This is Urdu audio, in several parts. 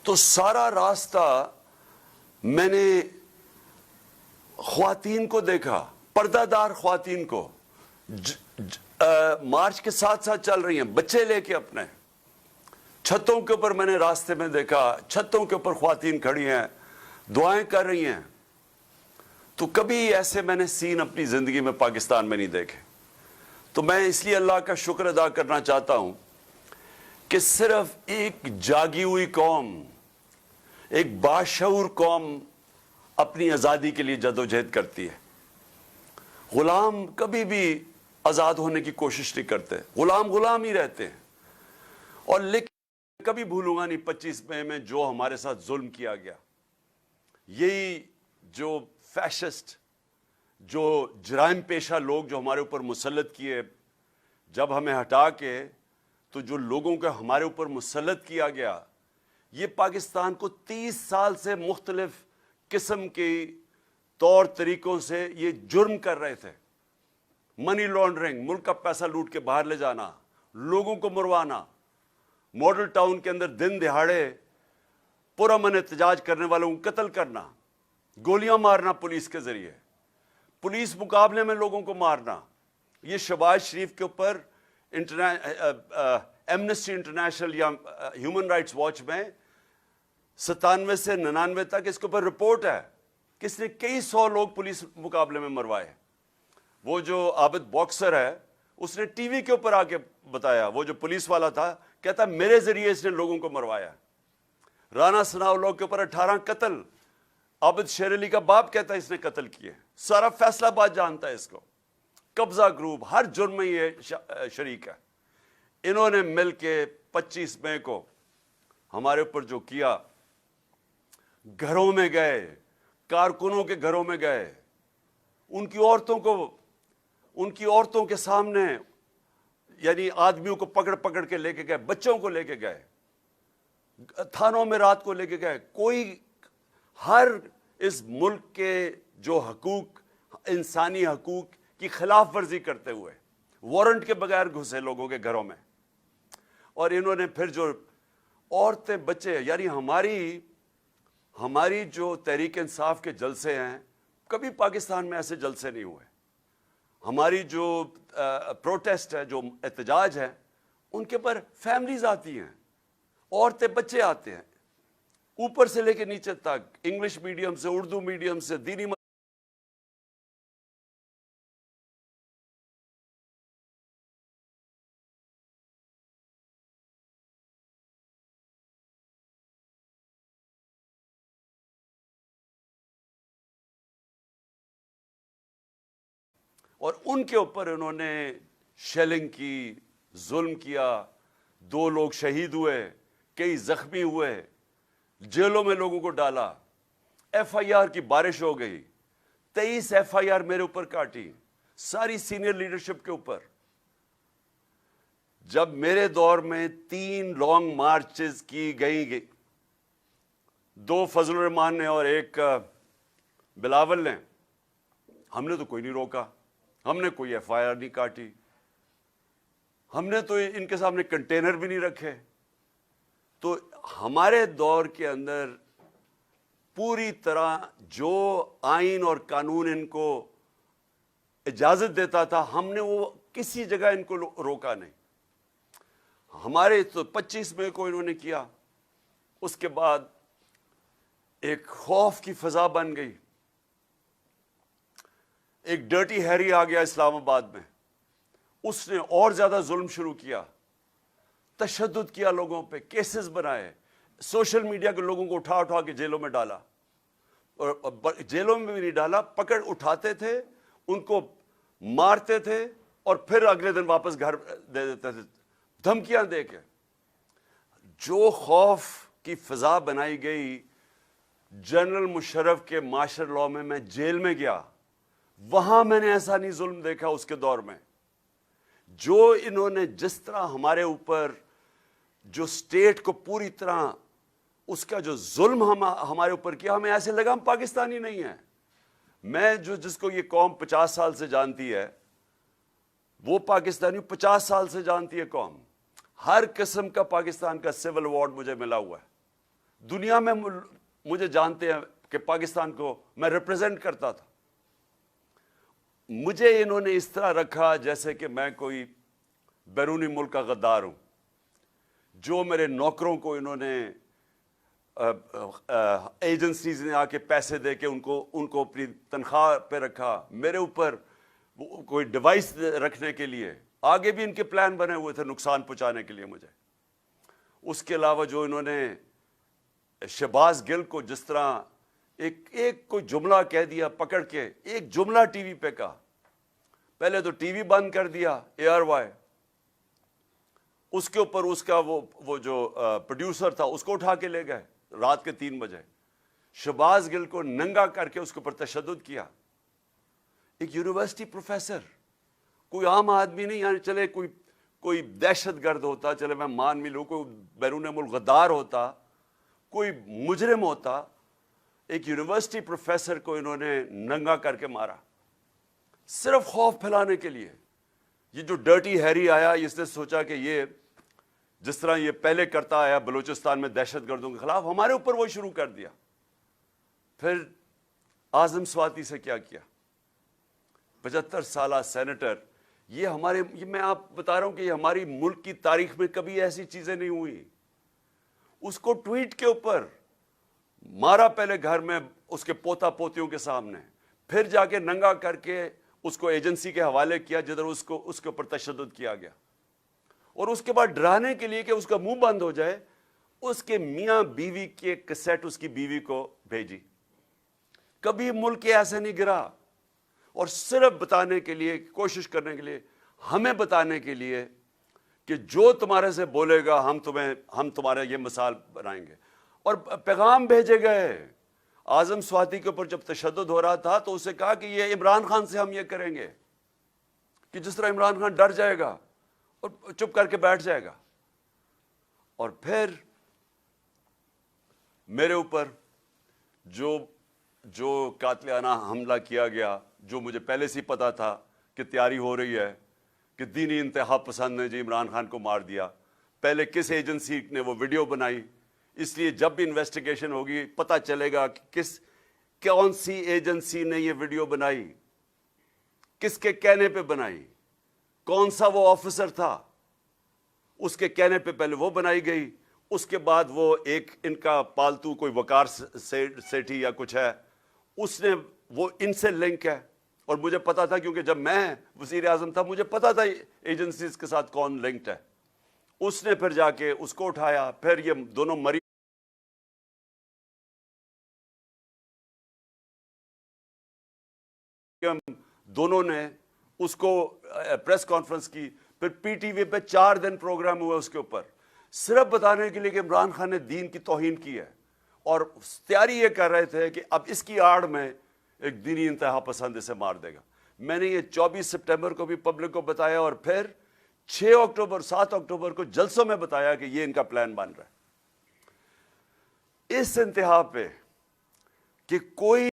تو سارا راستہ میں نے خواتین کو دیکھا, پردہ دار خواتین کو مارچ کے ساتھ ساتھ چل رہی ہیں, بچے لے کے اپنے چھتوں کے اوپر. میں نے راستے میں دیکھا چھتوں کے اوپر خواتین کھڑی ہیں, دعائیں کر رہی ہیں. تو کبھی ایسے میں نے سین اپنی زندگی میں پاکستان میں نہیں دیکھے. تو میں اس لیے اللہ کا شکر ادا کرنا چاہتا ہوں کہ صرف ایک جاگی ہوئی قوم, ایک باشعور قوم اپنی آزادی کے لیے جدوجہد کرتی ہے. غلام کبھی بھی آزاد ہونے کی کوشش نہیں کرتے, غلام ہی رہتے ہیں. اور لیکن کبھی بھولوں گا نہیں 25 مئی میں جو ہمارے ساتھ ظلم کیا گیا. یہی جو فیشسٹ, جو جرائم پیشہ لوگ جو ہمارے اوپر مسلط کیے, جب ہمیں ہٹا کے تو جو لوگوں کو ہمارے اوپر مسلط کیا گیا, یہ پاکستان کو 30 سال سے مختلف قسم کے طور طریقوں سے یہ جرم کر رہے تھے. منی لانڈرنگ, ملک کا پیسہ لوٹ کے باہر لے جانا, لوگوں کو مروانا, ماڈل ٹاؤن کے اندر دن دہاڑے پرامن احتجاج کرنے والوں کو قتل کرنا, گولیاں مارنا پولیس کے ذریعے, پولیس مقابلے میں لوگوں کو مارنا. یہ شہباز شریف کے اوپر ایمنسٹی انٹرنیشنل یا ہیومن رائٹس واچ میں 97 سے 99 تک اس کے اوپر رپورٹ ہے کہ اس نے کئی 100 لوگ پولیس مقابلے میں مروائے. وہ جو عابد باکسر ہے اس نے ٹی وی کے اوپر آ کے بتایا, وہ جو پولیس والا تھا کہتا میرے ذریعے اس نے لوگوں کو مروایا. رانا ثناء اللہ کے اوپر 18 قتل, عابد شیر علی کا باپ کہتا ہے اس نے قتل کیے. سارا فیصلہ آباد جانتا ہے اس کو. قبضہ گروپ ہر جرم میں یہ شریک ہے. انہوں نے مل کے 25 مئی کو ہمارے اوپر جو کیا, گھروں میں گئے, کارکنوں کے گھروں میں گئے, ان کی عورتوں کے سامنے یعنی آدمیوں کو پکڑ کے لے کے گئے, بچوں کو لے کے گئے, تھانوں میں رات کو لے کے گئے. کوئی ہر اس ملک کے جو حقوق, انسانی حقوق کی خلاف ورزی کرتے ہوئے وارنٹ کے بغیر گھسے لوگوں کے گھروں میں. اور انہوں نے پھر جو عورتیں بچے, یعنی ہماری جو تحریک انصاف کے جلسے ہیں, کبھی پاکستان میں ایسے جلسے نہیں ہوئے. ہماری جو پروٹیسٹ ہے, جو احتجاج ہے, ان کے پر فیملیز آتی ہیں, عورتیں بچے آتے ہیں, اوپر سے لے کے نیچے تک, انگلش میڈیم سے, اردو میڈیم سے, دینی اور ان کے اوپر انہوں نے شیلنگ کی, ظلم کیا. 2 لوگ شہید ہوئے, کئی زخمی ہوئے, جیلوں میں لوگوں کو ڈالا. ایف آئی آر کی بارش ہو گئی, 23 ایف آئی آر میرے اوپر کاٹی, ساری سینئر لیڈرشپ کے اوپر. جب میرے دور میں 3 لانگ مارچز کی گئی, 2 فضل الرحمان نے اور 1 بلاول نے, ہم نے تو کوئی نہیں روکا, ہم نے کوئی ایف آئی آر نہیں کاٹی, ہم نے تو ان کے سامنے کنٹینر بھی نہیں رکھے. تو ہمارے دور کے اندر پوری طرح جو آئین اور قانون ان کو اجازت دیتا تھا, ہم نے وہ کسی جگہ ان کو روکا نہیں. ہمارے تو 25 مئی کو انہوں نے کیا. اس کے بعد ایک خوف کی فضا بن گئی. ایک ڈرٹی ہیری آ گیا اسلام آباد میں, اس نے اور زیادہ ظلم شروع کیا, تشدد کیا لوگوں پہ, کیسز بنائے, سوشل میڈیا کے لوگوں کو اٹھا کے جیلوں میں ڈالا. اور جیلوں میں بھی نہیں ڈالا, پکڑ اٹھاتے تھے, ان کو مارتے تھے اور پھر اگلے دن واپس گھر دے دیتے تھے, دھمکیاں دے کے. جو خوف کی فضا بنائی گئی, جنرل مشرف کے مارشل لاء میں میں جیل میں گیا, وہاں میں نے ایسا نہیں ظلم دیکھا اس کے دور میں. جو انہوں نے جس طرح ہمارے اوپر جو اسٹیٹ کو پوری طرح اس کا جو ظلم ہمارے اوپر کیا, ہمیں ایسے لگا ہم پاکستانی نہیں ہیں. میں جس کو یہ قوم 50 سال سے جانتی ہے, وہ پاکستانی 50 سال سے جانتی ہے قوم. ہر قسم کا پاکستان کا سول ایوارڈ مجھے ملا ہوا ہے, دنیا میں مجھے جانتے ہیں کہ پاکستان کو میں ریپرزینٹ کرتا تھا. مجھے انہوں نے اس طرح رکھا جیسے کہ میں کوئی بیرونی ملک کا غدار ہوں. جو میرے نوکروں کو انہوں نے ایجنسیز نے آ کے پیسے دے کے ان کو اپنی تنخواہ پہ رکھا, میرے اوپر کوئی ڈیوائس رکھنے کے لیے. آگے بھی ان کے پلان بنے ہوئے تھے نقصان پہنچانے کے لیے مجھے. اس کے علاوہ جو انہوں نے شہباز گل کو جس طرح ایک کوئی جملہ کہہ دیا پکڑ کے, ایک جملہ ٹی وی پہ کہا, پہلے تو ٹی وی بند کر دیا ARY, اس کے اوپر اس کا وہ جو پروڈیوسر تھا اس کو اٹھا کے لے گئے رات کے 3 بجے. شہباز گل کو ننگا کر کے اس کے اوپر تشدد کیا. ایک یونیورسٹی پروفیسر, کوئی عام آدمی نہیں, یعنی چلے کوئی دہشت گرد ہوتا, چلے میں مان بھی لوں, کوئی بیرون ملک غدار ہوتا, کوئی مجرم ہوتا, ایک یونیورسٹی پروفیسر کو انہوں نے ننگا کر کے مارا صرف خوف پھیلانے کے لیے. یہ جو ڈرٹی ہیری آیا, اس نے سوچا کہ یہ جس طرح یہ پہلے کرتا آیا بلوچستان میں دہشت گردوں کے خلاف, ہمارے اوپر وہ شروع کر دیا. پھر اعظم سواتی سے کیا کیا, 75 سالہ سینیٹر. یہ میں آپ بتا رہا ہوں کہ یہ ہماری ملک کی تاریخ میں کبھی ایسی چیزیں نہیں ہوئی. اس کو ٹویٹ کے اوپر مارا, پہلے گھر میں اس کے پوتا پوتیوں کے سامنے, پھر جا کے ننگا کر کے اس کو ایجنسی کے حوالے کیا جدھر اس کے اوپر تشدد کیا گیا. اور اس کے بعد ڈرانے کے لیے کہ اس کا منہ بند ہو جائے, اس کے میاں بیوی کے کیسٹ اس کی بیوی کو بھیجی. کبھی ملک ایسے نہیں گرا. اور صرف بتانے کے لیے, کوشش کرنے کے لیے, ہمیں بتانے کے لیے کہ جو تمہارے سے بولے گا ہم تمہارا یہ مثال بنائیں گے. اور پیغام بھیجے گئے. اعظم سواتی کے اوپر جب تشدد ہو رہا تھا تو اسے کہا کہ یہ عمران خان سے ہم یہ کریں گے, کہ جس طرح عمران خان ڈر جائے گا اور چپ کر کے بیٹھ جائے گا. اور پھر میرے اوپر جو قاتلانہ حملہ کیا گیا, جو مجھے پہلے سے پتا تھا کہ تیاری ہو رہی ہے, کہ دینی انتہا پسند نے جی عمران خان کو مار دیا. پہلے کس ایجنسی نے وہ ویڈیو بنائی, اس لیے جب بھی انویسٹیگیشن ہوگی پتہ چلے گا کہ کون سی ایجنسی نے یہ ویڈیو بنائی, کس کے کہنے پہ بنائی, کون سا وہ آفیسر تھا, اس کے کہنے پہ پہلے وہ بنائی گئی. اس کے بعد وہ ایک ان کا پالتو کوئی وقار سیٹھی یا کچھ ہے, اس نے وہ ان سے لنک ہے. اور مجھے پتا تھا کیونکہ جب میں وزیر اعظم تھا مجھے پتا تھا ایجنسیز کے ساتھ کون لنکڈ ہے. اس نے پھر جا کے اس کو اٹھایا. پھر یہ دونوں مریم دونوں نے اس کو پریس کانفرنس کی. پھر پی ٹی وی پہ 4 دن پروگرام ہوا اس کے اوپر, صرف بتانے کے لیے کہ عمران خان نے دین کی توہین کی ہے. اور تیاری یہ کر رہے تھے کہ اب اس کی آڑ میں ایک دینی انتہا پسند اسے مار دے گا. میں نے یہ 24 سپٹمبر کو بھی پبلک کو بتایا, اور پھر 6 اکتوبر 7 اکتوبر کو جلسوں میں بتایا کہ یہ ان کا پلان بن رہا ہے. اس انتہا پہ کہ کوئی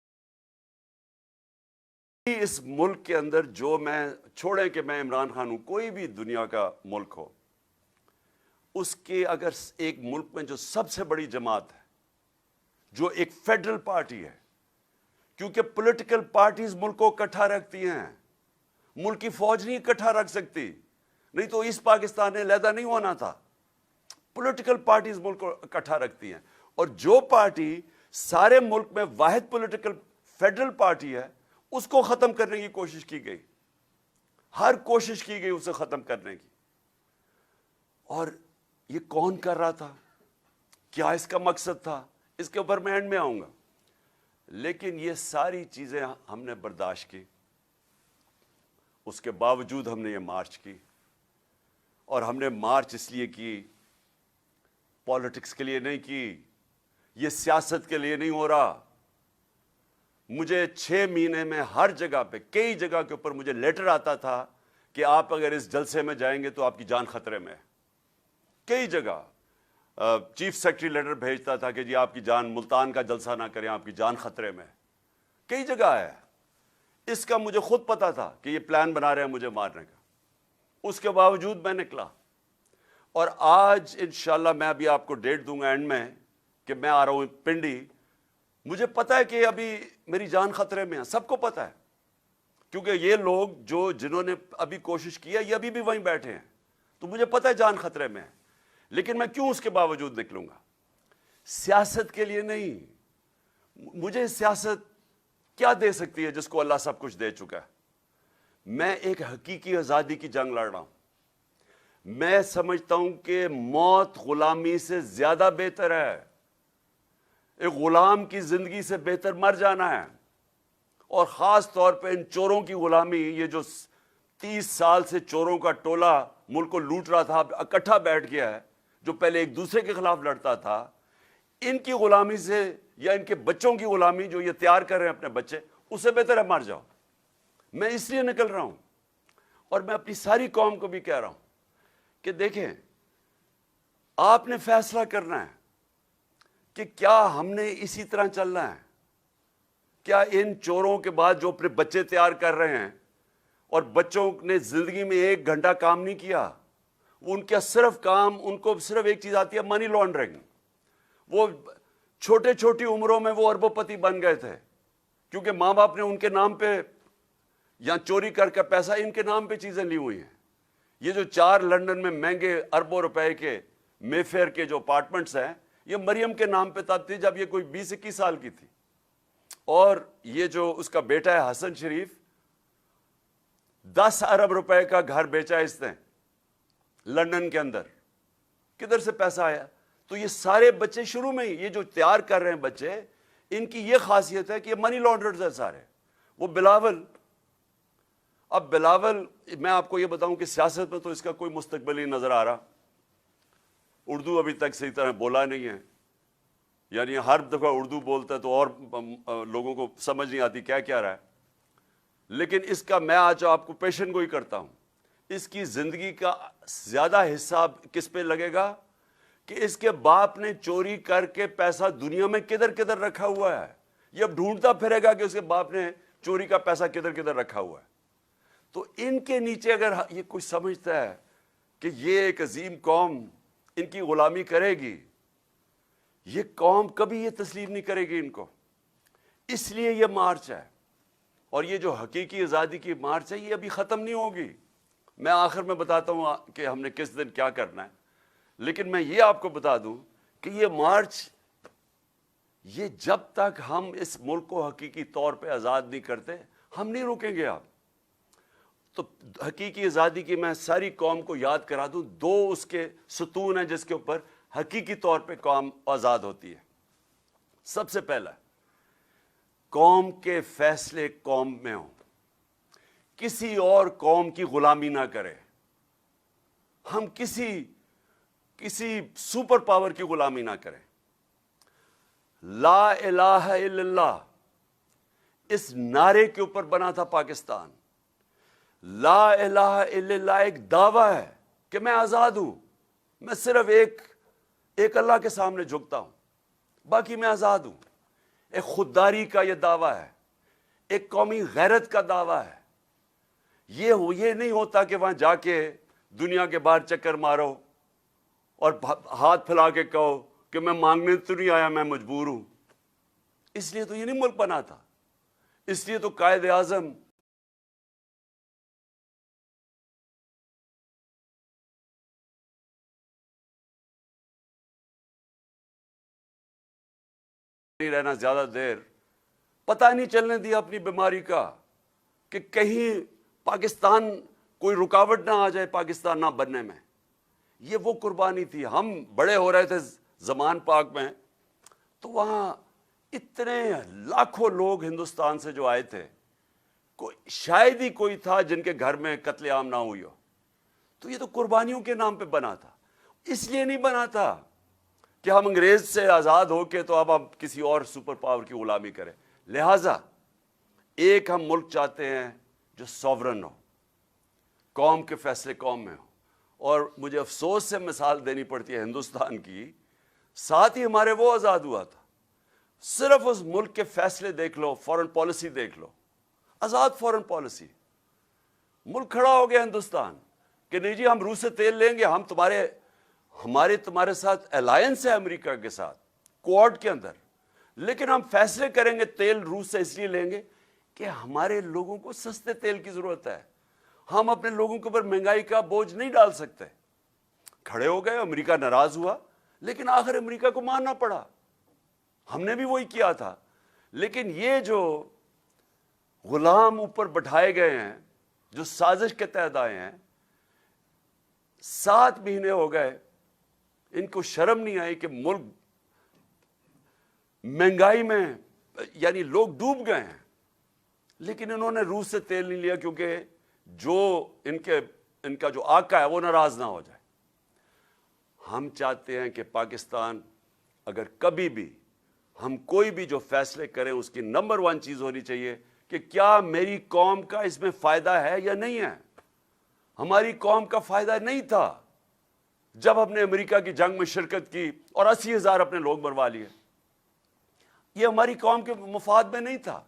اس ملک کے اندر, جو میں چھوڑیں کہ میں عمران خان ہوں, کوئی بھی دنیا کا ملک ہو, اس کے اگر ایک ملک میں جو سب سے بڑی جماعت ہے, جو ایک فیڈرل پارٹی ہے, کیونکہ پولیٹیکل پارٹیز ملک کو اکٹھا رکھتی ہیں, ملک کی فوج نہیں اکٹھا رکھ سکتی, نہیں تو اس پاکستان نے علیحدہ نہیں ہونا تھا. پولیٹیکل پارٹیز ملک کو اکٹھا رکھتی ہیں, اور جو پارٹی سارے ملک میں واحد پولیٹیکل فیڈرل پارٹی ہے, اس کو ختم کرنے کی کوشش کی گئی, ہر کوشش کی گئی اسے ختم کرنے کی. اور یہ کون کر رہا تھا, کیا اس کا مقصد تھا, اس کے اوپر میں اینڈ میں آؤں گا. لیکن یہ ساری چیزیں ہم نے برداشت کی, اس کے باوجود ہم نے یہ مارچ کی. اور ہم نے مارچ اس لیے کی, پالیٹکس کے لیے نہیں کی, یہ سیاست کے لیے نہیں ہو رہا. مجھے 6 مہینے میں ہر جگہ پہ, کئی جگہ کے اوپر مجھے لیٹر آتا تھا کہ آپ اگر اس جلسے میں جائیں گے تو آپ کی جان خطرے میں ہے. کئی جگہ چیف سیکرٹری لیٹر بھیجتا تھا کہ جی آپ کی جان, ملتان کا جلسہ نہ کریں, آپ کی جان خطرے میں. کئی جگہ ہے. اس کا مجھے خود پتا تھا کہ یہ پلان بنا رہے ہیں مجھے مارنے کا. اس کے باوجود میں نکلا. اور آج انشاءاللہ میں ابھی آپ کو ڈیٹ دوں گا اینڈ میں, کہ میں آ رہا ہوں پنڈی، مجھے پتا ہے کہ ابھی میری جان خطرے میں ہے، سب کو پتا ہے، کیونکہ یہ لوگ جنہوں نے ابھی کوشش کی ہے یہ ابھی بھی وہیں بیٹھے ہیں، تو مجھے پتا ہے جان خطرے میں ہے، لیکن میں کیوں اس کے باوجود نکلوں گا؟ سیاست کے لیے نہیں، مجھے سیاست کیا دے سکتی ہے جس کو اللہ سب کچھ دے چکا ہے؟ میں ایک حقیقی آزادی کی جنگ لڑ رہا ہوں۔ میں سمجھتا ہوں کہ موت غلامی سے زیادہ بہتر ہے، ایک غلام کی زندگی سے بہتر مر جانا ہے، اور خاص طور پہ ان چوروں کی غلامی، یہ جو 30 سال سے چوروں کا ٹولہ ملک کو لوٹ رہا تھا، اب اکٹھا بیٹھ گیا ہے، جو پہلے ایک دوسرے کے خلاف لڑتا تھا، ان کی غلامی سے یا ان کے بچوں کی غلامی جو یہ تیار کر رہے ہیں اپنے بچے، اس سے بہتر ہے مر جاؤ۔ میں اس لیے نکل رہا ہوں، اور میں اپنی ساری قوم کو بھی کہہ رہا ہوں کہ دیکھیں، آپ نے فیصلہ کرنا ہے کہ کیا ہم نے اسی طرح چلنا ہے؟ کیا ان چوروں کے بعد جو اپنے بچے تیار کر رہے ہیں اور بچوں نے زندگی میں 1 گھنٹہ کام نہیں کیا، ان کا صرف کام، ان کو صرف ایک چیز آتی ہے، منی لانڈرنگ۔ وہ چھوٹی عمروں میں وہ اربوں پتی بن گئے تھے، کیونکہ ماں باپ نے ان کے نام پہ یا چوری کر کے پیسہ ان کے نام پہ چیزیں لی ہوئی ہیں۔ یہ جو 4 لندن میں مہنگے اربوں روپے کے مے فیئر کے جو اپارٹمنٹس ہیں، یہ مریم کے نام پہ تب تھی جب یہ کوئی 20-21 سال کی تھی، اور یہ جو اس کا بیٹا ہے حسن شریف، 10 ارب روپے کا گھر بیچا اس نے لندن کے اندر۔ کدھر سے پیسہ آیا؟ تو یہ سارے بچے شروع میں ہی، یہ جو تیار کر رہے ہیں بچے، ان کی یہ خاصیت ہے کہ یہ منی لانڈرز ہیں سارے۔ وہ بلاول، اب بلاول، میں آپ کو یہ بتاؤں کہ سیاست میں تو اس کا کوئی مستقبل ہی نظر آ رہا، اردو ابھی تک صحیح طرح بولا نہیں ہے، یعنی ہر دفعہ اردو بولتا ہے تو اور لوگوں کو سمجھ نہیں آتی کیا کہہ رہا ہے، لیکن اس کا میں آج آپ کو پیشن گوئی کرتا ہوں، اس کی زندگی کا زیادہ حصہ کس پہ لگے گا کہ اس کے باپ نے چوری کر کے پیسہ دنیا میں کدھر کدھر رکھا ہوا ہے، یہ اب ڈھونڈتا پھرے گا کہ اس کے باپ نے چوری کا پیسہ کدھر کدھر رکھا ہوا ہے۔ تو ان کے نیچے اگر یہ کوئی سمجھتا ہے کہ یہ ایک عظیم قوم ان کی غلامی کرے گی، یہ قوم کبھی یہ تسلیم نہیں کرے گی ان کو۔ اس لیے یہ مارچ ہے، اور یہ جو حقیقی آزادی کی مارچ ہے یہ ابھی ختم نہیں ہوگی۔ میں آخر میں بتاتا ہوں کہ ہم نے کس دن کیا کرنا ہے، لیکن میں یہ آپ کو بتا دوں کہ یہ مارچ، یہ جب تک ہم اس ملک کو حقیقی طور پہ آزاد نہیں کرتے، ہم نہیں رکیں گے۔ آپ تو حقیقی آزادی کی میں ساری قوم کو یاد کرا دوں، 2 اس کے ستون ہیں جس کے اوپر حقیقی طور پہ قوم آزاد ہوتی ہے۔ سب سے پہلا، قوم کے فیصلے قوم میں ہوں، کسی اور قوم کی غلامی نہ کرے، ہم کسی سپر پاور کی غلامی نہ کریں۔ لا الہ الا اللہ اس نعرے کے اوپر بنا تھا پاکستان۔ لا الہ الا اللہ ایک دعویٰ ہے کہ میں آزاد ہوں، میں صرف ایک اللہ کے سامنے جھکتا ہوں، باقی میں آزاد ہوں۔ ایک خودداری کا یہ دعویٰ ہے، ایک قومی غیرت کا دعویٰ ہے۔ یہ نہیں ہوتا کہ وہاں جا کے دنیا کے باہر چکر مارو اور ہاتھ پھیلا کے کہو کہ میں مانگنے تو نہیں آیا، میں مجبور ہوں۔ اس لیے تو یہ نہیں ملک بنا تھا، اس لیے تو قائد اعظم نہیں رہنا زیادہ دیر، پتہ نہیں چلنے دیا اپنی بیماری کا کہ کہیں پاکستان کوئی رکاوٹ نہ آ جائے پاکستان نہ بننے میں۔ یہ وہ قربانی تھی۔ ہم بڑے ہو رہے تھے زمان پاک میں، تو وہاں اتنے لاکھوں لوگ ہندوستان سے جو آئے تھے، شاید ہی کوئی تھا جن کے گھر میں قتل عام نہ ہوئی ہو۔ تو یہ تو قربانیوں کے نام پہ بنا تھا، اس لیے نہیں بنا تھا کہ ہم انگریز سے آزاد ہو کے تو اب ہم کسی اور سپر پاور کی غلامی کریں۔ لہٰذا ایک ہم ملک چاہتے ہیں جو سوورن ہو، قوم کے فیصلے قوم میں ہو۔ اور مجھے افسوس سے مثال دینی پڑتی ہے ہندوستان کی، ساتھ ہی ہمارے وہ آزاد ہوا تھا، صرف اس ملک کے فیصلے دیکھ لو، فورن پالیسی دیکھ لو، آزاد فورن پالیسی۔ ملک کھڑا ہو گیا ہندوستان کہ نہیں جی ہم روس سے تیل لیں گے، ہمارے تمہارے ساتھ الائنس ہے امریکہ کے ساتھ، کوڈ کے اندر، لیکن ہم فیصلے کریں گے تیل روس سے اس لیے لیں گے کہ ہمارے لوگوں کو سستے تیل کی ضرورت ہے، ہم اپنے لوگوں کے اوپر مہنگائی کا بوجھ نہیں ڈال سکتے۔ کھڑے ہو گئے، امریکہ ناراض ہوا، لیکن آخر امریکہ کو ماننا پڑا، ہم نے بھی وہی کیا تھا۔ لیکن یہ جو غلام اوپر بٹھائے گئے ہیں، جو سازش کے تحت آئے ہیں، 7 مہینے ہو گئے، ان کو شرم نہیں آئی کہ ملک مہنگائی میں یعنی لوگ ڈوب گئے ہیں، لیکن انہوں نے روس سے تیل نہیں لیا کیونکہ جو ان کا جو آقا ہے وہ ناراض نہ ہو جائے۔ ہم چاہتے ہیں کہ پاکستان اگر کبھی بھی ہم کوئی بھی جو فیصلے کریں اس کی نمبر 1 چیز ہونی چاہیے کہ کیا میری قوم کا اس میں فائدہ ہے یا نہیں ہے۔ ہماری قوم کا فائدہ نہیں تھا جب ہم نے امریکہ کی جنگ میں شرکت کی اور 80,000 اپنے لوگ مروا لیے، یہ ہماری قوم کے مفاد میں نہیں تھا۔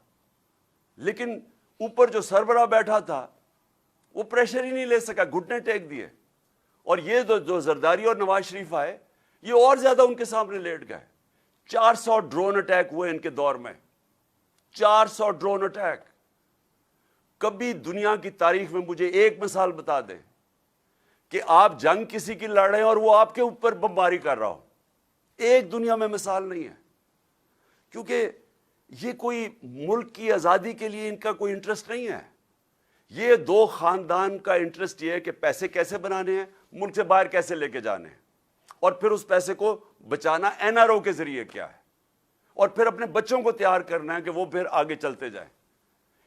لیکن اوپر جو سربراہ بیٹھا تھا وہ پریشر ہی نہیں لے سکا، گھٹنے ٹیک دیے، اور یہ جو زرداری اور نواز شریف آئے یہ اور زیادہ ان کے سامنے لیٹ گئے۔ 400 ڈرون اٹیک ہوئے ان کے دور میں، 400 ڈرون اٹیک۔ کبھی دنیا کی تاریخ میں مجھے ایک مثال بتا دیں کہ آپ جنگ کسی کی لڑ رہے ہیں اور وہ آپ کے اوپر بمباری کر رہا ہو، ایک دنیا میں مثال نہیں ہے۔ کیونکہ یہ کوئی ملک کی آزادی کے لیے ان کا کوئی انٹرسٹ نہیں ہے، یہ 2 خاندان کا انٹرسٹ یہ ہے کہ پیسے کیسے بنانے ہیں، ملک سے باہر کیسے لے کے جانے ہیں، اور پھر اس پیسے کو بچانا NRO کے ذریعے کیا ہے، اور پھر اپنے بچوں کو تیار کرنا ہے کہ وہ پھر آگے چلتے جائیں۔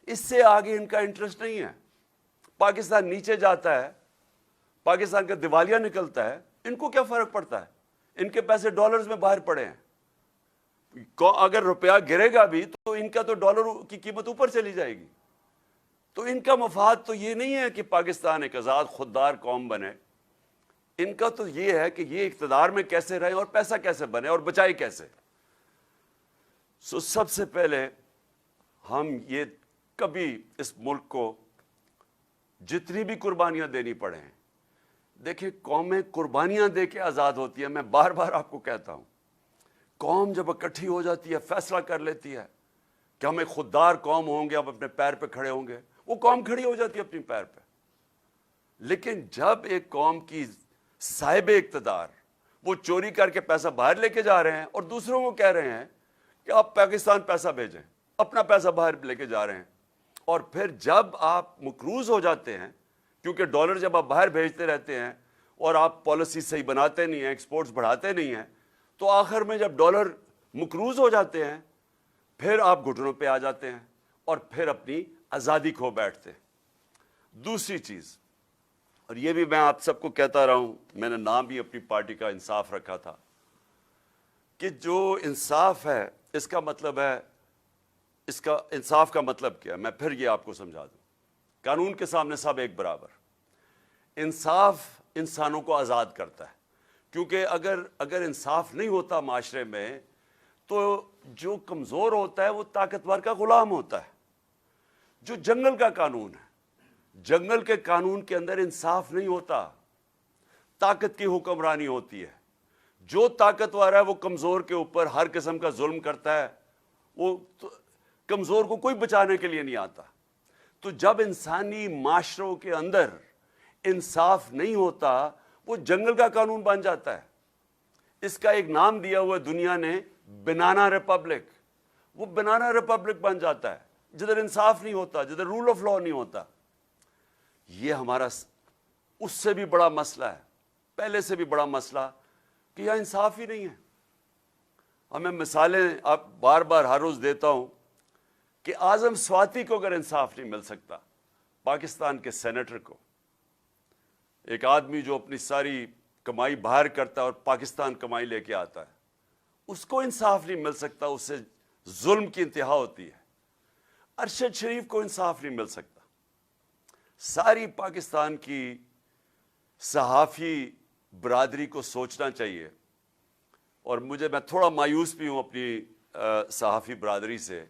اس سے آگے ان کا انٹرسٹ نہیں ہے۔ پاکستان نیچے جاتا ہے، پاکستان کا دیوالیہ نکلتا ہے، ان کو کیا فرق پڑتا ہے؟ ان کے پیسے ڈالرز میں باہر پڑے ہیں، اگر روپیہ گرے گا بھی تو ان کا تو ڈالر کی قیمت اوپر چلی جائے گی۔ تو ان کا مفاد تو یہ نہیں ہے کہ پاکستان ایک آزاد خوددار قوم بنے، ان کا تو یہ ہے کہ یہ اقتدار میں کیسے رہیں اور پیسہ کیسے بنے اور بچائے کیسے۔ سب سے پہلے ہم یہ کبھی اس ملک کو جتنی بھی قربانیاں دینی پڑیں، دیکھیں قومیں قربانیاں دے کے آزاد ہوتی ہیں۔ میں بار بار آپ کو کہتا ہوں، قوم جب اکٹھی ہو جاتی ہے، فیصلہ کر لیتی ہے کہ ہم ایک خوددار قوم ہوں گے، ہم اپنے پیر پہ کھڑے ہوں گے، وہ قوم کھڑی ہو جاتی ہے اپنی پیر پہ۔ لیکن جب ایک قوم کی صاحب اقتدار وہ چوری کر کے پیسہ باہر لے کے جا رہے ہیں اور دوسروں کو کہہ رہے ہیں کہ آپ پاکستان پیسہ بھیجیں، اپنا پیسہ باہر لے کے جا رہے ہیں، اور پھر جب آپ مقروض ہو جاتے ہیں، کیونکہ ڈالر جب آپ باہر بھیجتے رہتے ہیں اور آپ پالیسی صحیح بناتے نہیں ہیں، ایکسپورٹس بڑھاتے نہیں ہیں، تو آخر میں جب ڈالر مقروض ہو جاتے ہیں پھر آپ گھٹنوں پہ آ جاتے ہیں اور پھر اپنی آزادی کھو بیٹھتے ہیں۔ دوسری چیز، اور یہ بھی میں آپ سب کو کہتا رہا ہوں، میں نے نام بھی اپنی پارٹی کا انصاف رکھا تھا، کہ جو انصاف ہے اس کا مطلب ہے، اس کا انصاف کا مطلب کیا ہے، میں پھر یہ آپ کو سمجھا دوں۔ قانون کے سامنے سب ایک برابر۔ انصاف انسانوں کو آزاد کرتا ہے، کیونکہ اگر انصاف نہیں ہوتا معاشرے میں تو جو کمزور ہوتا ہے وہ طاقتور کا غلام ہوتا ہے۔ جو جنگل کا قانون ہے، جنگل کے قانون کے اندر انصاف نہیں ہوتا، طاقت کی حکمرانی ہوتی ہے۔ جو طاقتور ہے وہ کمزور کے اوپر ہر قسم کا ظلم کرتا ہے، وہ کمزور کو کوئی بچانے کے لیے نہیں آتا۔ تو جب انسانی معاشروں کے اندر انصاف نہیں ہوتا وہ جنگل کا قانون بن جاتا ہے۔ اس کا ایک نام دیا ہوا دنیا نے، بنانا ریپبلک۔ وہ بنانا ریپبلک بن جاتا ہے جدھر انصاف نہیں ہوتا، جدھر رول آف لا نہیں ہوتا۔ یہ ہمارا اس سے بھی بڑا مسئلہ ہے، پہلے سے بھی بڑا مسئلہ، کہ یہاں انصاف ہی نہیں ہے۔ ہمیں مثالیں آپ بار بار ہر روز دیتا ہوں کہ اعظم سواتی کو اگر انصاف نہیں مل سکتا، پاکستان کے سینیٹر کو، ایک آدمی جو اپنی ساری کمائی باہر کرتا ہے اور پاکستان کمائی لے کے آتا ہے، اس کو انصاف نہیں مل سکتا، اس سے ظلم کی انتہا ہوتی ہے۔ ارشد شریف کو انصاف نہیں مل سکتا۔ ساری پاکستان کی صحافی برادری کو سوچنا چاہیے، اور میں تھوڑا مایوس بھی ہوں اپنی صحافی برادری سے،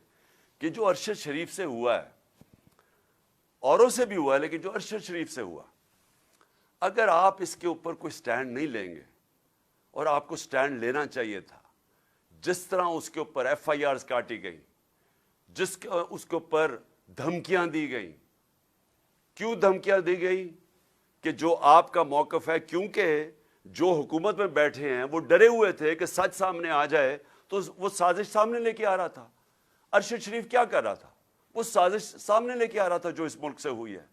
کہ جو ارشد شریف سے ہوا ہے، اوروں سے بھی ہوا ہے، لیکن جو ارشد شریف سے ہوا، اگر آپ اس کے اوپر کوئی سٹینڈ نہیں لیں گے، اور آپ کو سٹینڈ لینا چاہیے تھا، جس طرح اس کے اوپر ایف آئی آرز کاٹی گئی، اس کے اوپر دھمکیاں دی گئیں. کیوں دھمکیاں دی گئی؟ کہ جو آپ کا موقف ہے، کیونکہ جو حکومت میں بیٹھے ہیں وہ ڈرے ہوئے تھے کہ سچ سامنے آ جائے تو وہ سازش سامنے لے کے آ رہا تھا. ارشد شریف کیا کر رہا تھا؟ وہ سازش سامنے لے کے آ رہا تھا جو اس ملک سے ہوئی ہے.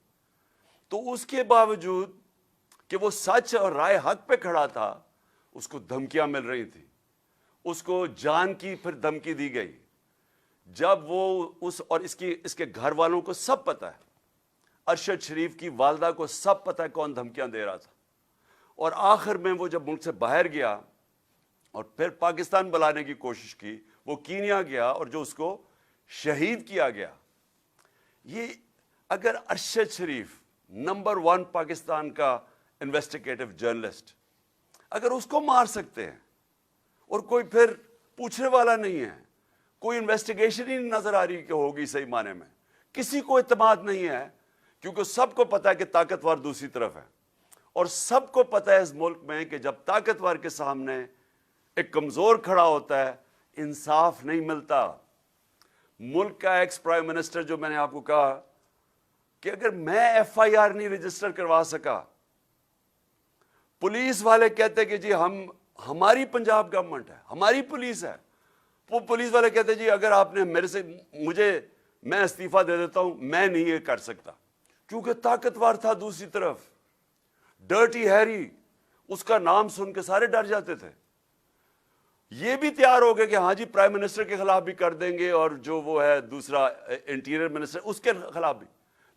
تو اس کے باوجود کہ وہ سچ اور رائے حق پہ کھڑا تھا، اس کو دھمکیاں مل رہی تھی، اس کو جان کی پھر دھمکی دی گئی. جب وہ اس کے گھر والوں کو سب پتہ ہے، ارشد شریف کی والدہ کو سب پتہ ہے کون دھمکیاں دے رہا تھا. اور آخر میں وہ جب ملک سے باہر گیا اور پھر پاکستان بلانے کی کوشش کی، وہ کینیا گیا اور جو اس کو شہید کیا گیا. یہ اگر ارشد شریف نمبر 1 پاکستان کا انویسٹیگیٹو جرنلسٹ، اگر اس کو مار سکتے ہیں اور کوئی پھر پوچھنے والا نہیں ہے، کوئی انویسٹیگیشن ہی نہیں نظر آ رہی کہ ہوگی صحیح معنی میں، کسی کو اعتماد نہیں ہے، کیونکہ سب کو پتا ہے کہ طاقتور دوسری طرف ہے. اور سب کو پتا ہے اس ملک میں کہ جب طاقتور کے سامنے ایک کمزور کھڑا ہوتا ہے، انصاف نہیں ملتا. ملک کا ایکس پرائم منسٹر، جو میں نے آپ کو کہا کہ اگر میں ایف آئی آر نہیں رجسٹر کروا سکا، پولیس والے کہتے کہ جی ہماری پنجاب گورنمنٹ ہے، ہماری پولیس ہے، وہ پولیس والے کہتے جی اگر آپ نے میں استعفیٰ دے دیتا ہوں، میں نہیں یہ کر سکتا، کیونکہ طاقتور تھا دوسری طرف. ڈرٹی ہیری، اس کا نام سن کے سارے ڈر جاتے تھے. یہ بھی تیار ہو گئے کہ ہاں جی پرائم منسٹر کے خلاف بھی کر دیں گے، اور جو وہ ہے دوسرا انٹیریئر منسٹر اس کے خلاف بھی.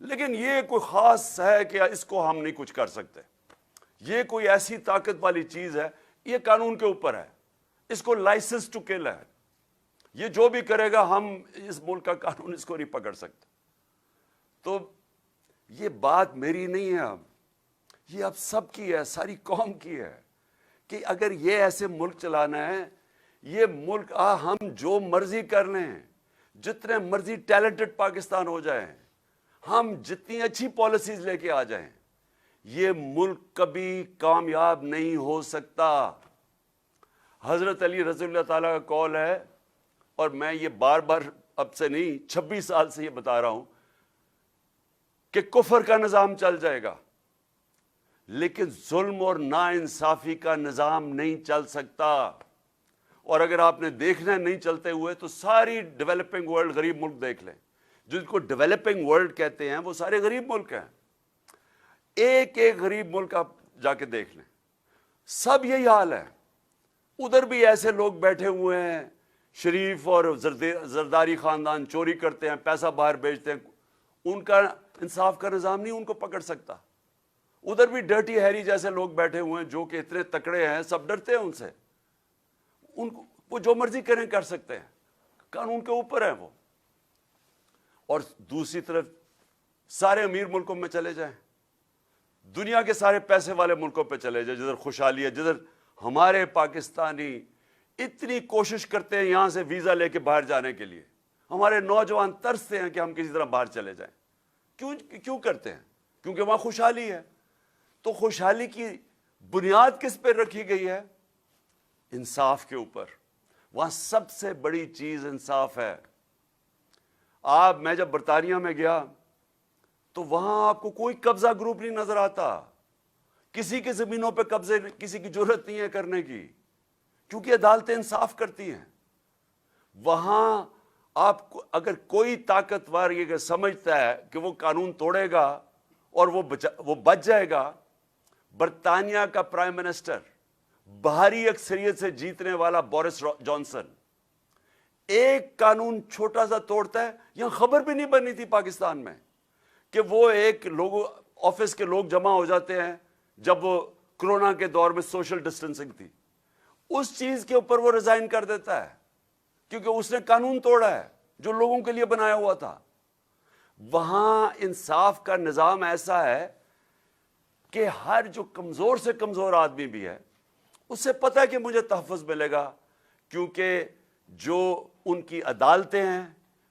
لیکن یہ کوئی خاص ہے کہ اس کو ہم نہیں کچھ کر سکتے، یہ کوئی ایسی طاقت والی چیز ہے، یہ قانون کے اوپر ہے، اس کو لائسنس ٹو کل ہے. یہ جو بھی کرے گا، ہم اس ملک کا قانون اس کو نہیں پکڑ سکتے. تو یہ بات میری نہیں ہے، یہ اب سب کی ہے، ساری قوم کی ہے، کہ اگر یہ ایسے ملک چلانا ہے، یہ ملک ہم جو مرضی کر لیں، جتنے مرضی ٹیلنٹڈ پاکستان ہو جائیں، ہم جتنی اچھی پالیسیز لے کے آ جائیں، یہ ملک کبھی کامیاب نہیں ہو سکتا. حضرت علی رضی اللہ تعالیٰ کا قول ہے، اور میں یہ بار بار اب سے نہیں 26 سال سے یہ بتا رہا ہوں، کہ کفر کا نظام چل جائے گا لیکن ظلم اور ناانصافی کا نظام نہیں چل سکتا. اور اگر آپ نے دیکھنا ہے نہیں چلتے ہوئے، تو ساری ڈیولپنگ ورلڈ غریب ملک دیکھ لیں. جن کو ڈیولپنگ ورلڈ کہتے ہیں وہ سارے غریب ملک ہیں. ایک غریب ملک آپ جا کے دیکھ لیں، سب یہی حال ہے. ادھر بھی ایسے لوگ بیٹھے ہوئے ہیں، شریف اور زرداری خاندان چوری کرتے ہیں، پیسہ باہر بیچتے ہیں، ان کا انصاف کا نظام نہیں ان کو پکڑ سکتا. ادھر بھی ڈرٹی ہیری جیسے لوگ بیٹھے ہوئے ہیں جو کہ اتنے تکڑے ہیں، سب ڈرتے ہیں ان سے. وہ جو مرضی کریں کر سکتے ہیں، قانون کے اوپر ہیں وہ. اور دوسری طرف سارے امیر ملکوں میں چلے جائیں، دنیا کے سارے پیسے والے ملکوں پہ چلے جائیں، جدھر خوشحالی ہے، جدھر ہمارے پاکستانی اتنی کوشش کرتے ہیں یہاں سے ویزا لے کے باہر جانے کے لیے. ہمارے نوجوان ترستے ہیں کہ ہم کسی طرح باہر چلے جائیں. کیوں کرتے ہیں؟ کیونکہ وہاں خوشحالی ہے. تو خوشحالی کی بنیاد کس پہ رکھی گئی ہے؟ انصاف کے اوپر. وہاں سب سے بڑی چیز انصاف ہے. میں جب برطانیہ میں گیا تو وہاں آپ کو کوئی قبضہ گروپ نہیں نظر آتا. کسی کی زمینوں پہ قبضے کسی کی ضرورت نہیں ہے کرنے کی، کیونکہ عدالتیں انصاف کرتی ہیں. وہاں آپ کو اگر کوئی طاقتور یہ سمجھتا ہے کہ وہ قانون توڑے گا اور وہ بچ جائے گا، برطانیہ کا پرائم منسٹر بھاری اکثریت سے جیتنے والا بورس جانسن ایک قانون چھوٹا سا توڑتا ہے. یہاں خبر بھی نہیں بنی تھی پاکستان میں کہ وہ آفس کے لوگ جمع ہو جاتے ہیں جب وہ کرونا کے دور میں سوشل ڈسٹینسنگ تھی. اس چیز کے اوپر وہ ریزائن کر دیتا ہے کیونکہ اس نے قانون توڑا ہے جو لوگوں کے لیے بنایا ہوا تھا. وہاں انصاف کا نظام ایسا ہے کہ ہر جو کمزور سے کمزور آدمی بھی ہے اسے پتہ ہے کہ مجھے تحفظ ملے گا، کیونکہ جو ان کی عدالتیں ہیں،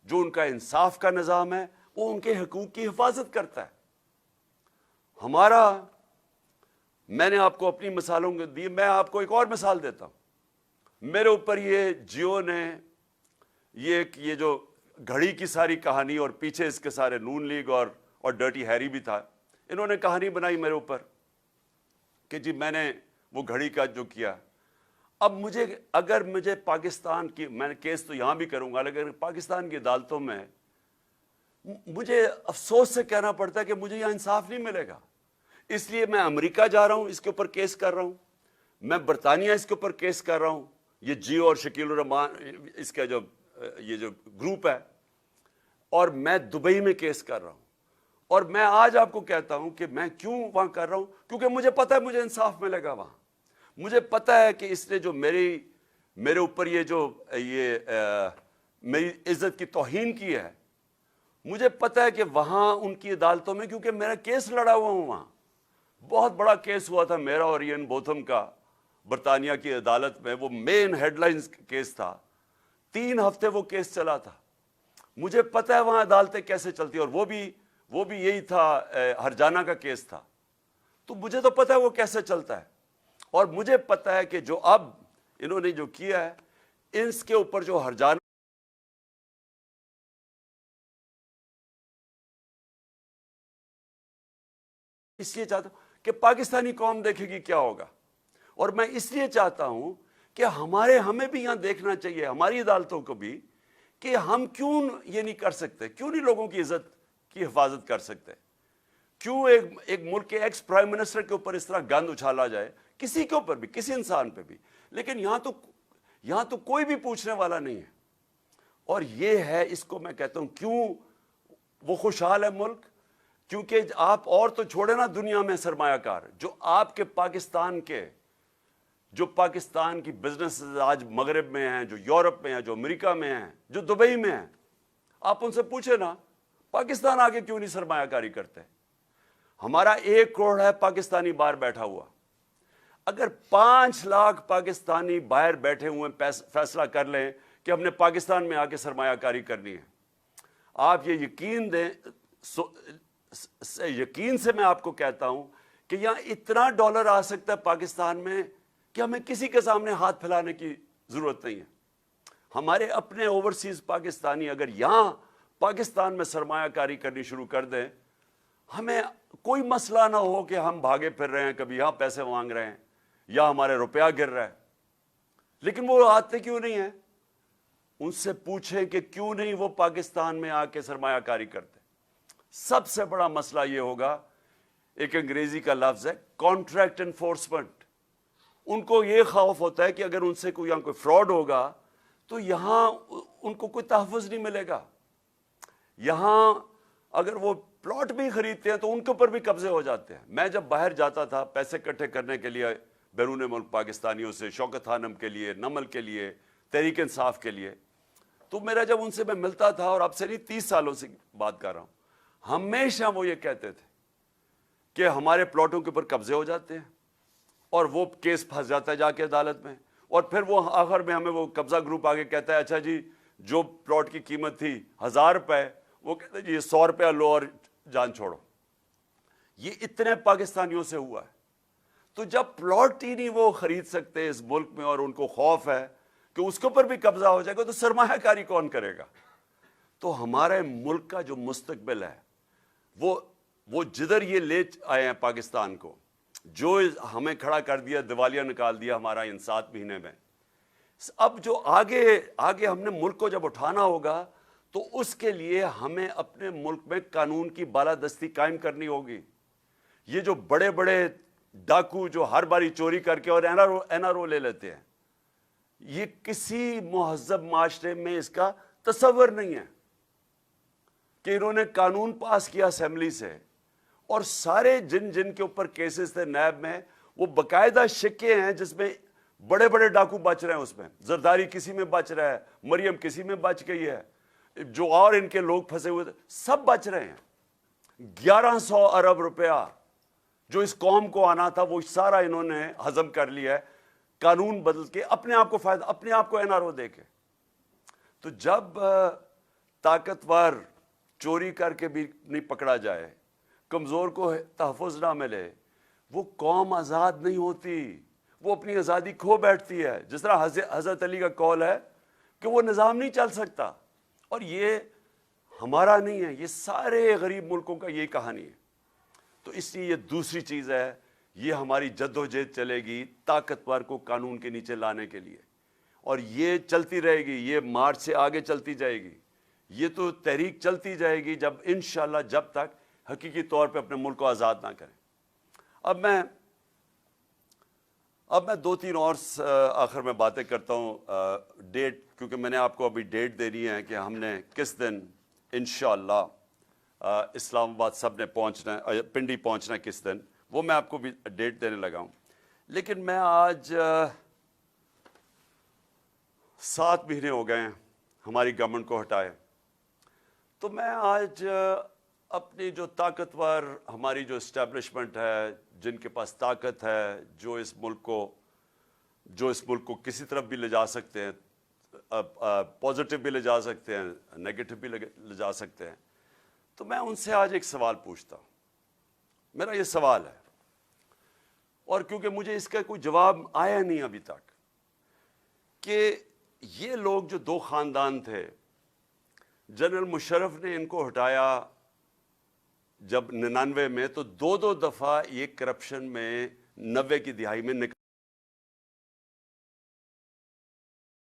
جو ان کا انصاف کا نظام ہے، وہ ان کے حقوق کی حفاظت کرتا ہے. میں نے آپ کو اپنی مثالوں کو دی، میں آپ کو ایک اور مثال دیتا ہوں. میرے اوپر یہ جیو نے یہ جو گھڑی کی ساری کہانی اور پیچھے اس کے سارے نون لیگ اور ڈرٹی ہیری بھی تھا، انہوں نے کہانی بنائی میرے اوپر کہ جی میں نے وہ گھڑی کا جو کیا. اب اگر مجھے پاکستان کی، میں نے کیس تو یہاں بھی کروں گا، لیکن پاکستان کی عدالتوں میں مجھے افسوس سے کہنا پڑتا ہے کہ مجھے یہاں انصاف نہیں ملے گا. اس لیے میں امریکہ جا رہا ہوں، اس کے اوپر کیس کر رہا ہوں، میں برطانیہ اس کے اوپر کیس کر رہا ہوں، یہ جیو اور شکیل الرحمان اس کا یہ جو گروپ ہے، اور میں دبئی میں کیس کر رہا ہوں. اور میں آج آپ کو کہتا ہوں کہ میں کیوں وہاں کر رہا ہوں، کیونکہ مجھے پتہ ہے مجھے انصاف ملے گا وہاں. مجھے پتہ ہے کہ اس نے جو میرے اوپر میری عزت کی توہین کی ہے، مجھے پتہ ہے کہ وہاں ان کی عدالتوں میں، کیونکہ میرا کیس لڑا ہوا ہوں وہاں، بہت بڑا کیس ہوا تھا میرا اور ایئن بوتھم کا برطانیہ کی عدالت میں. وہ مین ہیڈ لائنز کیس تھا، 3 ہفتے وہ کیس چلا تھا. مجھے پتہ ہے وہاں عدالتیں کیسے چلتی، اور وہ بھی یہی تھا، ہرجانہ کا کیس تھا. تو مجھے تو پتہ ہے وہ کیسے چلتا ہے. اور مجھے پتہ ہے کہ جو اب انہوں نے جو کیا ہے، اس کے اوپر جو ہرجانہ، اس لیے چاہتا ہوں کہ پاکستانی قوم دیکھے گی کیا ہوگا. اور میں اس لیے چاہتا ہوں کہ ہمیں بھی یہاں دیکھنا چاہیے، ہماری عدالتوں کو بھی، کہ ہم کیوں یہ نہیں کر سکتے، کیوں نہیں لوگوں کی عزت کی حفاظت کر سکتے. کیوں ایک ملک کے ایکس پرائم منسٹر کے اوپر اس طرح گند اچھالا جائے، کسی کے اوپر بھی، کسی انسان پہ بھی. لیکن یہاں تو کوئی بھی پوچھنے والا نہیں ہے. اور یہ ہے، اس کو میں کہتا ہوں کیوں وہ خوشحال ہے ملک. کیونکہ آپ اور تو چھوڑے نا دنیا میں سرمایہ کار، جو آپ کے جو پاکستان کی بزنس آج مغرب میں ہیں، جو یورپ میں ہیں، جو امریکہ میں ہیں، جو دبئی میں ہیں، آپ ان سے پوچھیں نا پاکستان آگے کیوں نہیں سرمایہ کاری کرتے. ہمارا 1 کروڑ ہے پاکستانی باہر بیٹھا ہوا. اگر 5 لاکھ پاکستانی باہر بیٹھے ہوئے فیصلہ کر لیں کہ ہم نے پاکستان میں آ کے سرمایہ کاری کرنی ہے، آپ یہ یقین دیں، یقین سے میں آپ کو کہتا ہوں کہ یہاں اتنا ڈالر آ سکتا ہے پاکستان میں کہ ہمیں کسی کے سامنے ہاتھ پھیلانے کی ضرورت نہیں ہے. ہمارے اپنے اوورسیز پاکستانی اگر یہاں پاکستان میں سرمایہ کاری کرنی شروع کر دیں، ہمیں کوئی مسئلہ نہ ہو کہ ہم بھاگے پھر رہے ہیں، کبھی یہاں پیسے مانگ رہے ہیں یا ہمارے روپیہ گر رہا ہے. لیکن وہ آتے کیوں نہیں ہیں؟ ان سے پوچھیں کہ کیوں نہیں وہ پاکستان میں آ کے سرمایہ کاری کرتے. سب سے بڑا مسئلہ یہ ہوگا، ایک انگریزی کا لفظ ہے کانٹریکٹ انفورسمنٹ. ان کو یہ خوف ہوتا ہے کہ اگر ان سے یہاں کوئی فراڈ ہوگا تو یہاں ان کو کوئی تحفظ نہیں ملے گا. یہاں اگر وہ پلاٹ بھی خریدتے ہیں تو ان کے اوپر بھی قبضے ہو جاتے ہیں. میں جب باہر جاتا تھا پیسے اکٹھے کرنے کے لیے بیرون ملک پاکستانیوں سے، شوکت خانم کے لیے، نمل کے لیے، تحریک انصاف کے لیے، تو میرا جب ان سے میں ملتا تھا، اور اب سے نہیں 30 سالوں سے بات کر رہا ہوں، ہمیشہ وہ یہ کہتے تھے کہ ہمارے پلاٹوں کے اوپر قبضے ہو جاتے ہیں اور وہ کیس پھنس جاتا ہے جا کے عدالت میں. اور پھر وہ آخر میں ہمیں وہ قبضہ گروپ آگے کہتا ہے اچھا جی جو پلاٹ کی قیمت تھی 1000 روپے، وہ کہتے ہیں جی 100 روپیہ لو اور جان چھوڑو. یہ اتنے پاکستانیوں سے ہوا ہے. تو جب پلاٹ ہی نہیں وہ خرید سکتے اس ملک میں، اور ان کو خوف ہے کہ اس کے اوپر بھی قبضہ ہو جائے گا، تو سرمایہ کاری کون کرے گا؟ تو ہمارے ملک کا جو مستقبل ہے، وہ جدھر یہ لے آئے ہیں پاکستان کو، جو ہمیں کھڑا کر دیا، دیوالیہ نکال دیا ہمارا ان 7 مہینے میں، اب جو آگے ہم نے ملک کو جب اٹھانا ہوگا تو اس کے لیے ہمیں اپنے ملک میں قانون کی بالادستی قائم کرنی ہوگی. یہ جو بڑے بڑے ڈاکو جو ہر باری چوری کر کے اور این آر او لے لیتے ہیں، یہ کسی مہذب معاشرے میں اس کا تصور نہیں ہے کہ انہوں نے قانون پاس کیا اسمبلی سے، اور سارے جن کے اوپر کیسز تھے نیب میں، وہ باقاعدہ شکے ہیں جس میں بڑے بڑے ڈاکو بچ رہے ہیں. اس میں زرداری کسی میں بچ رہا ہے، مریم کسی میں بچ گئی ہے، جو اور ان کے لوگ پھنسے ہوئے تھے سب بچ رہے ہیں. 1100 ارب روپیہ جو اس قوم کو آنا تھا وہ سارا انہوں نے ہضم کر لیا ہے، قانون بدل کے اپنے آپ کو فائدہ، اپنے آپ کو این آر او دے کے. تو جب طاقتور چوری کر کے بھی نہیں پکڑا جائے، کمزور کو تحفظ نہ ملے، وہ قوم آزاد نہیں ہوتی، وہ اپنی آزادی کھو بیٹھتی ہے. جس طرح حضرت علی کا قول ہے کہ وہ نظام نہیں چل سکتا. اور یہ ہمارا نہیں ہے, یہ سارے غریب ملکوں کا یہی کہانی ہے. تو اس لیے یہ دوسری چیز ہے, یہ ہماری جدوجہد چلے گی طاقتور کو قانون کے نیچے لانے کے لیے, اور یہ چلتی رہے گی, یہ مارچ سے آگے چلتی جائے گی, یہ تو تحریک چلتی جائے گی جب انشاءاللہ جب تک حقیقی طور پہ اپنے ملک کو آزاد نہ کریں. اب میں دو تین اور آخر میں باتیں کرتا ہوں. ڈیٹ, کیونکہ میں نے آپ کو ابھی ڈیٹ دینی ہے کہ ہم نے کس دن انشاءاللہ اسلام آباد سب نے پہنچنا ہے, پنڈی پہنچنا ہے کس دن, وہ میں آپ کو بھی ڈیٹ دینے لگا ہوں. لیکن میں آج 7 مہینے ہو گئے ہیں ہماری گورنمنٹ کو ہٹائے, تو میں آج اپنی جو طاقتور ہماری جو اسٹیبلشمنٹ ہے, جن کے پاس طاقت ہے, جو اس ملک کو کسی طرف بھی لے جا سکتے ہیں, پازیٹیو بھی لے جا سکتے ہیں, نیگیٹو بھی لے جا سکتے ہیں, تو میں ان سے آج ایک سوال پوچھتا ہوں. میرا یہ سوال ہے, اور کیونکہ مجھے اس کا کوئی جواب آیا نہیں ابھی تک, کہ یہ لوگ جو 2 خاندان تھے, جنرل مشرف نے ان کو ہٹایا جب 99 میں, تو 2 دفعہ یہ کرپشن میں 90 کی دہائی میں